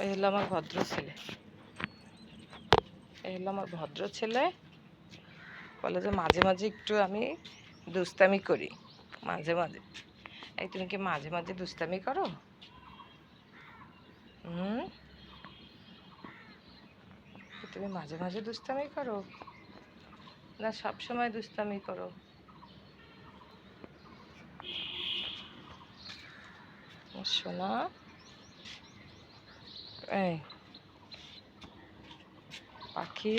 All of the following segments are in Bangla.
এই হলো আমার ভদ্র ছেলে, এই হলো আমার ভদ্র ছেলে। বলে যে মাঝে মাঝে একটু আমি দুষ্টামি করি, মাঝে মাঝে। এই তুমি কি মাঝে মাঝে দুষ্টামি করো? তুমি মাঝে মাঝে দুষ্টামি করো না সব সময় দুষ্টামি করো? সোনা, এই পাখি,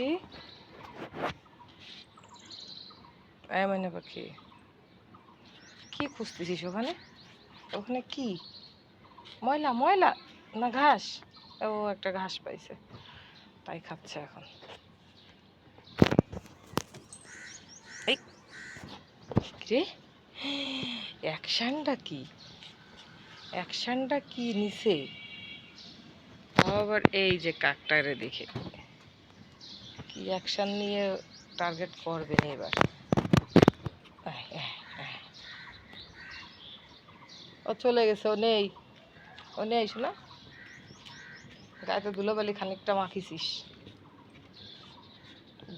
এই মানে পাখি, কি খুঁজতেছিস ওখানে? ওখানে কি ময়লা? ময়লা না ঘাস? ও একটা ঘাস পাইছে, তাই খাচ্ছে এখন। এই রে, অ্যাকশনটা কি? অ্যাকশনটা কি নিছে? আবার এই যে কাকটারে দেখে কি অ্যাকশন নিয়ে টার্গেট করবে না এবার। ও চলে গেছে, ও নেই, ও নেই শোনা। গায়ে ধুলোবালি খানিকটা মাখিছিস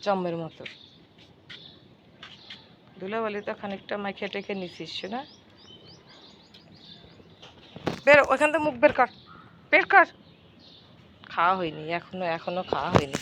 জম্মের মতো, ধুলোবালি তো খানিকটা মাখে টেখে নিছিস শোনা। বের ওখান থেকে মুখ বের কর, বের কর। খাওয়া হয়নি এখনো, এখনো খাওয়া হয়নি।